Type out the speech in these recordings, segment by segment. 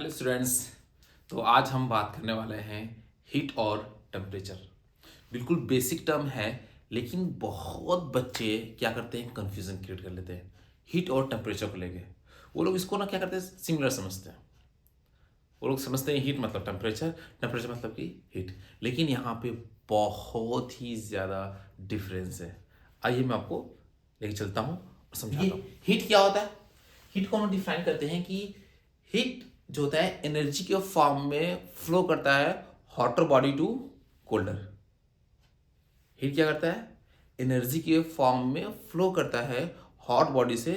Hello students. तो आज हम बात करने वाले हैं हीट और टेम्परेचर। बिल्कुल बेसिक टर्म है, लेकिन बहुत बच्चे क्या करते हैं, कंफ्यूजन क्रिएट कर लेते हैं हीट और टेम्परेचर को लेके। वो लोग इसको ना क्या करते हैं, सिमिलर समझते हैं। वो लोग समझते हैं हीट मतलब टेम्परेचर, टेम्परेचर मतलब कि हीट, लेकिन यहाँ पे बहुत ही ज़्यादा डिफरेंस है। आइए मैं आपको लेके चलता हूँ और समझाता हूँ हीट क्या होता है। हीट को हम डिफाइन करते हैं कि हीट जो होता है एनर्जी के फॉर्म में फ्लो करता है hotter body to colder. Heat क्या करता है, एनर्जी के फॉर्म में फ्लो करता है हॉट बॉडी से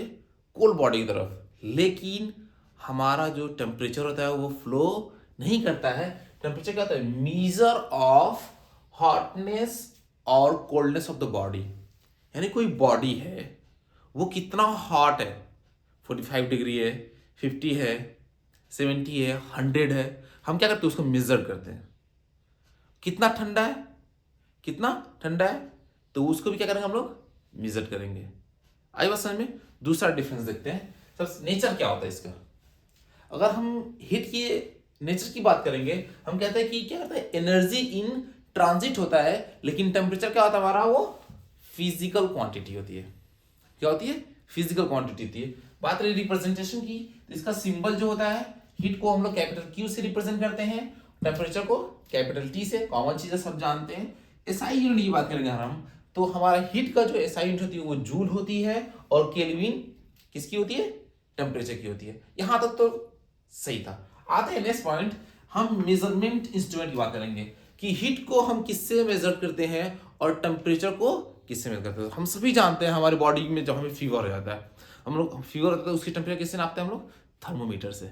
कोल्ड बॉडी की तरफ, लेकिन हमारा जो टेम्परेचर होता है वो फ्लो नहीं करता है। टेम्परेचर क्या होता है, मीजर ऑफ हॉटनेस और कोल्डनेस ऑफ द बॉडी। यानी कोई बॉडी है वो कितना हॉट है, 45 डिग्री है, 50 है, 70 है, 100 है, हम क्या करते हैं उसको मेजर करते हैं। कितना ठंडा है, कितना ठंडा है, तो उसको भी क्या करेंगे हम लोग, मेजर करेंगे। आई बात समझ में। दूसरा डिफरेंस देखते हैं, सब नेचर क्या होता है इसका। अगर हम हीट की नेचर की बात करेंगे, हम कहते हैं कि क्या करता है, एनर्जी इन ट्रांजिट होता है, लेकिन टेम्परेचर क्या होता है हमारा, वो फिजिकल क्वांटिटी होती है। क्या होती है, फिजिकल क्वांटिटी होती है। बात रही रिप्रेजेंटेशन की, तो इसका सिंबल जो होता है, हीट को हम लोग कैपिटल क्यू से रिप्रेजेंट करते हैं, टेम्परेचर को कैपिटल टी से। कॉमन चीजें सब जानते हैं। एसआई यूनिट की बात करेंगे हम, तो हमारा हीट का जो एसआई यूनिट होती है वो जूल होती है, और केल्विन किसकी होती है, टेम्परेचर की होती है। यहां तक तो सही था। आते हैं नेक्स्ट पॉइंट, हम मेजरमेंट इंस्ट्रूमेंट की बात करेंगे कि हीट को हम किससे मेजर करते हैं और टेम्परेचर को किससे मेजर करते हैं। हम सभी जानते हैं हमारी बॉडी में जब हमें फीवर हो जाता है, हम लोग फीवर होता है तो उसकी टेम्परेचर किससे नापते हैं हम लोग, थर्मोमीटर से।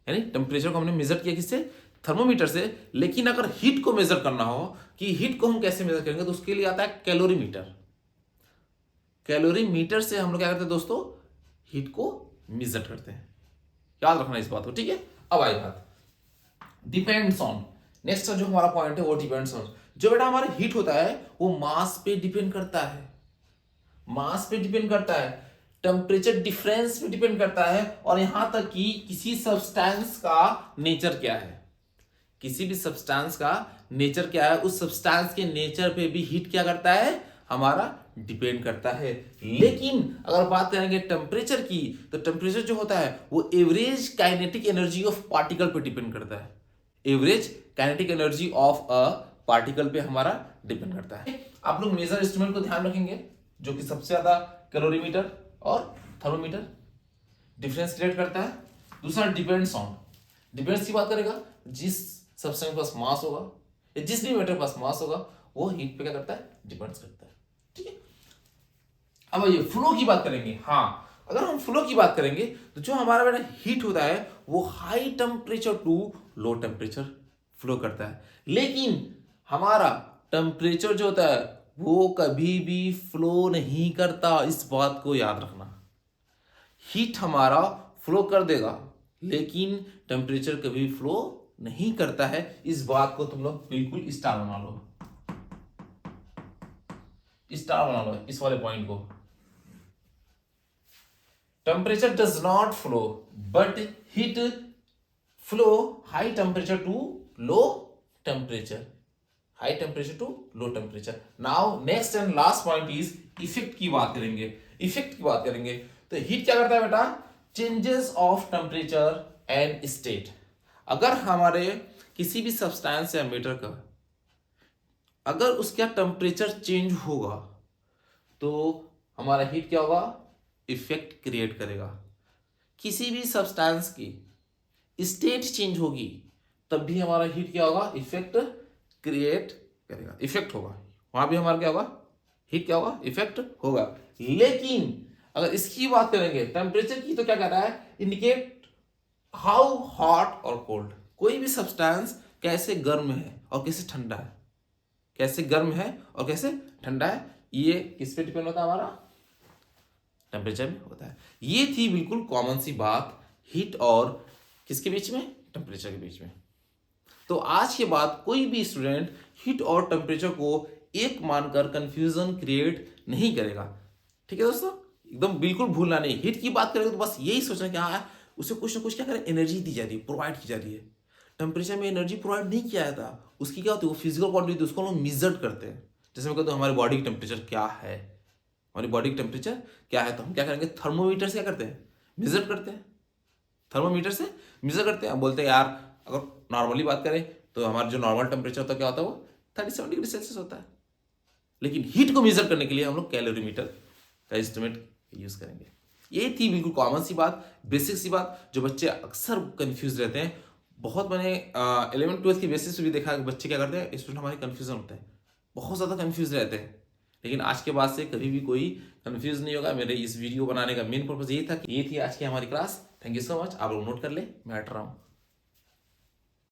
यानी टेम्परेचर को हमने मेजर किया किससे, थर्मोमीटर से। लेकिन अगर हीट को मेजर करना हो कि हीट को हम कैसे मेजर करेंगे, तो उसके लिए आता है कैलोरीमीटर। कैलोरीमीटर से हम लोग क्या करते हैं दोस्तों, हीट को मेजर करते हैं। याद रखना इस बात को, ठीक है। अब आई बात डिपेंड्स ऑन। नेक्स्ट जो हमारा पॉइंट है वो डिपेंड्स ऑन। जो बेटा हमारा हीट होता है वो मास पे डिपेंड करता है, मास पे डिपेंड करता है, टेम्परेचर डिफरेंस पे डिपेंड करता है, और यहां तक कि किसी सब्सटेंस का नेचर क्या है, किसी भी सब्सटेंस का नेचर क्या है, उस सब्सटेंस के नेचर पे भी हीट क्या करता है, हमारा डिपेंड करता है। लेकिन अगर बात करेंगे टेम्परेचर की, तो टेम्परेचर जो होता है वो average kinetic energy of particle पे डिपेंड करता है। Average kinetic energy of a particle पे हमारा डिपेंड करता है। आप लोग मेजर इंस्ट्रूमेंट को ध्यान रखेंगे, जो कि सबसे ज्यादा कैलोरीमीटर और थर्मोमीटर डिफरेंस क्रिएट करता है। दूसरा डिपेंड्स ऑन, डिपेंड्स की बात करेगा, जिस सब्सटेंस के पास मास होगा या जिस भी मैटर के पास मास होगा वो हीट पे क्या करता है, डिपेंड्स करता है, ठीक है। अब ये फ्लो की बात करेंगे। हाँ, अगर हम फ्लो की बात करेंगे तो जो हमारा बेटा हीट होता है वो high temperature to low temperature flow करता है, लेकिन हमारा टेम्परेचर जो होता है वो कभी भी फ्लो नहीं करता। इस बात को याद रखना, हीट हमारा फ्लो कर देगा लेकिन टेम्परेचर कभी फ्लो नहीं करता है। इस बात को तुम लोग बिल्कुल स्टार बना लो, स्टार बना लो इस वाले पॉइंट को। Temperature does not flow but heat flow high temperature to low temperature, high temperature to low temperature. Now next and last point is effect की बात करेंगे। इफेक्ट की बात करेंगे तो हीट क्या करता है बेटा, changes of temperature and state. अगर हमारे किसी भी सब्सटेंस या मैटर का अगर उसका टेम्परेचर चेंज होगा तो हमारा हीट क्या होगा, इफेक्ट क्रिएट करेगा। किसी भी सब्सटेंस की स्टेट चेंज होगी तब भी हमारा हीट क्या होगा, इफेक्ट क्रिएट करेगा, इफेक्ट होगा। वहां भी हमारा क्या होगा, हीट क्या होगा, इफेक्ट होगा। लेकिन अगर इसकी बात करेंगे टेम्परेचर की, तो क्या कहता है, इंडिकेट हाउ हॉट और कोल्ड। कोई भी सब्सटेंस कैसे गर्म है और कैसे ठंडा है, कैसे गर्म है और कैसे ठंडा है, ये किस पे डिपेंड होता है, हमारा टेम्परेचर में होता है। ये थी बिल्कुल कॉमन सी बात हीट और किसके बीच में, टेम्परेचर के बीच में। तो आज के बाद कोई भी स्टूडेंट हीट और टेम्परेचर को एक मानकर कंफ्यूजन क्रिएट नहीं करेगा, ठीक है दोस्तों। एकदम बिल्कुल भूलना नहीं, हीट की बात करेंगे तो बस यही सोचना कि हाँ उसे कुछ ना कुछ क्या करें, एनर्जी दी जा रही है, प्रोवाइड की जा रही है। टेम्परेचर में एनर्जी प्रोवाइड नहीं किया जाता, उसकी क्या होती है, वो फिजिकल क्वांटिटी, उसको हम लोग मेजर करते हैं। जैसे मैं कहता हूँ हमारी बॉडी की टेम्परेचर क्या है, हमारी बॉडी की टेम्परेचर क्या है, तो हम क्या करेंगे, थर्मोमीटर से क्या करते हैं, मेजर करते हैं। थर्मोमीटर से मेजर करते हैं, हम बोलते हैं यार अगर नॉर्मली बात करें तो हमारा जो नॉर्मल टेम्परेचर होता है क्या होता है, वो 37 डिग्री सेल्सियस होता है। लेकिन हीट को मेजर करने के लिए हम लोग कैलोरीमीटर का इंस्ट्रूमेंट यूज करेंगे। ये थी बिल्कुल कॉमन सी बात, बेसिक सी बात, जो बच्चे अक्सर कंफ्यूज रहते हैं। बहुत मैंने 11th 12th की बेसिस पे भी देखा कि बच्चे क्या करते हैं, स्टूडेंट हमारे कंफ्यूजन होते हैं, बहुत ज़्यादा कंफ्यूज रहते हैं। लेकिन आज के बाद से कभी भी कोई कंफ्यूज नहीं होगा। मेरे इस वीडियो बनाने का मेन पर्पज ये था कि ये थी आज की हमारी class. Thank you so much. आप लोग नोट कर ले, मैं हट रहा हूँ।